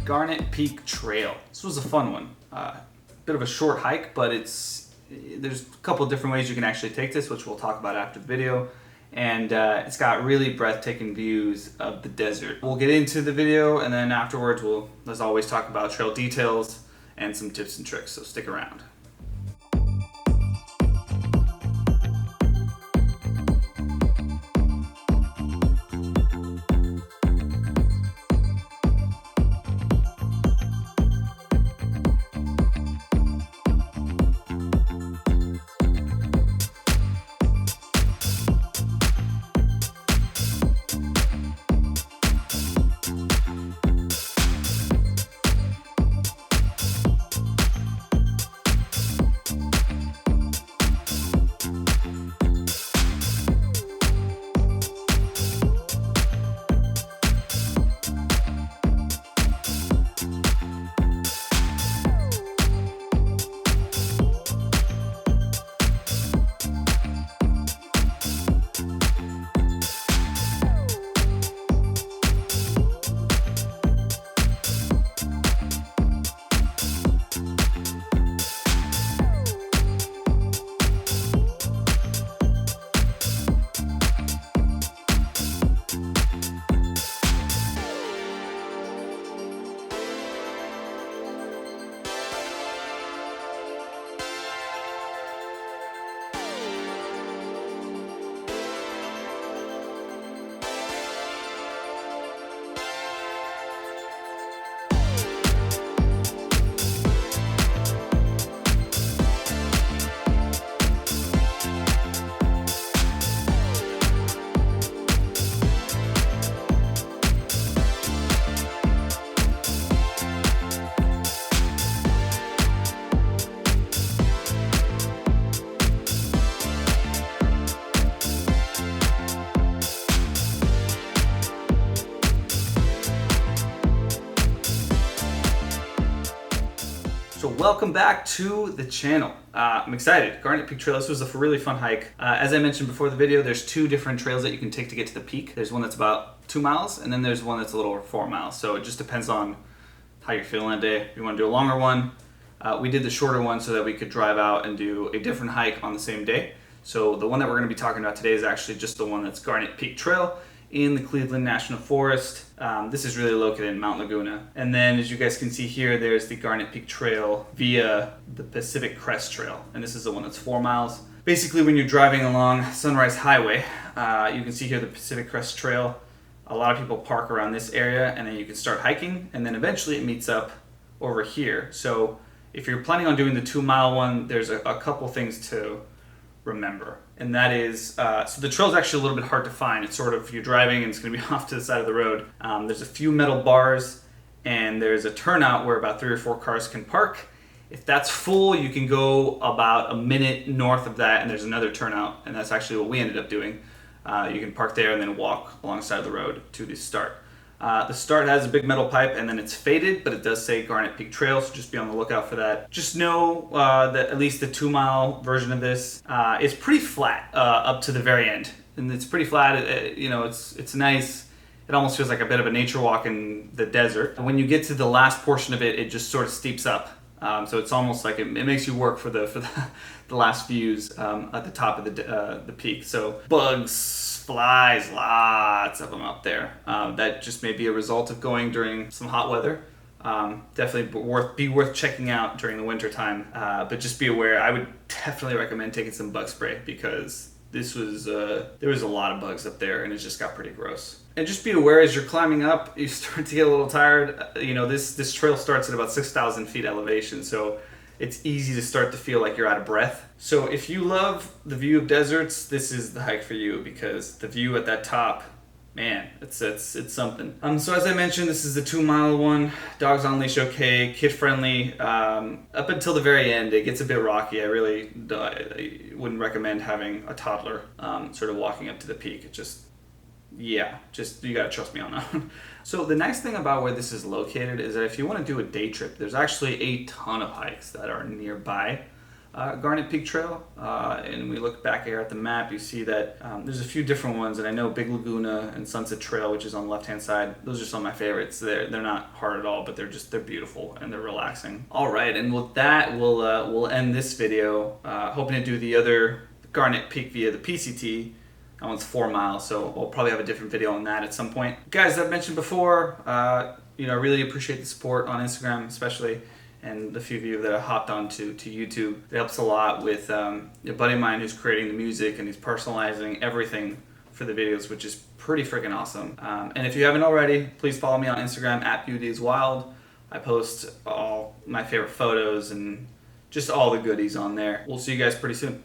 Garnet Peak Trail. This was a fun one. Bit of a short hike, but there's a couple different ways you can actually take this, which we'll talk about after the video. And it's got really breathtaking views of the desert. We'll get into the video, and then afterwards we'll, as always, talk about trail details and some tips and tricks, so stick around. So welcome back to the channel. I'm excited. Garnet Peak Trail, this was a really fun hike. As I mentioned before the video, there's two different trails that you can take to get to the peak. There's one that's about 2 miles, and then there's one that's a little over 4 miles. So it just depends on how you're feeling that day. If you want to do a longer one, we did the shorter one so that we could drive out and do a different hike on the same day. So the one that we're going to be talking about today is actually just the one that's Garnet Peak Trail in the Cleveland National Forest. This is really located in Mount Laguna. And then as you guys can see here, there's the Garnet Peak Trail via the Pacific Crest Trail. And this is the one that's 4 miles. Basically, when you're driving along Sunrise Highway, you can see here the Pacific Crest Trail. A lot of people park around this area, and then you can start hiking, and then eventually it meets up over here. So if you're planning on doing the 2 mile one, there's a couple things to remember. And that is, so the trail is actually a little bit hard to find. It's sort of, you're driving and it's going to be off to the side of the road. There's a few metal bars, and there's a turnout where about 3 or 4 cars can park. If that's full, you can go about a minute north of that, and there's another turnout, and that's actually what we ended up doing. You can park there and then walk alongside the road to the start. The start has a big metal pipe, and then it's faded, but it does say Garnet Peak Trail, so just be on the lookout for that. Just know that at least the 2 mile version of this is pretty flat up to the very end. And it's pretty flat, you know, it's nice. It almost feels like a bit of a nature walk in the desert. And when you get to the last portion of it, it just sort of steeps up. So it's almost like it makes you work for the last views at the top of the peak. So bugs, flies, lots of them up there. That just may be a result of going during some hot weather. Definitely worth checking out during the winter time. But just be aware, I would definitely recommend taking some bug spray, because there was a lot of bugs up there, and it just got pretty gross. And just be aware, as you're climbing up, you start to get a little tired. You know, this trail starts at about 6,000 feet elevation, so it's easy to start to feel like you're out of breath. So if you love the view of deserts, this is the hike for you, because the view at that top, man, it's something. So as I mentioned, this is the 2 mile one. Dogs on leash okay, kid friendly. Up until the very end, it gets a bit rocky. I wouldn't recommend having a toddler sort of walking up to the peak. It just you gotta trust me on that one. So the nice thing about where this is located is that if you want to do a day trip, there's actually a ton of hikes that are nearby. Garnet Peak Trail, and we look back here at the map, you see that there's a few different ones, and I know Big Laguna and Sunset Trail, which is on the left-hand side, those are some of my favorites. They're not hard at all, but they're beautiful and they're relaxing. All right, and with that, we'll end this video. Hoping to do the other Garnet Peak via the PCT. That one's 4 miles, so we'll probably have a different video on that at some point. Guys, I've mentioned before, I really appreciate the support on Instagram, especially, and the few of you that have hopped on to YouTube. It helps a lot with a buddy of mine who's creating the music, and he's personalizing everything for the videos, which is pretty freaking awesome. And if you haven't already, please follow me on Instagram at @𝐦𝐤𝐬𝐬. I post all my favorite photos and just all the goodies on there. We'll see you guys pretty soon.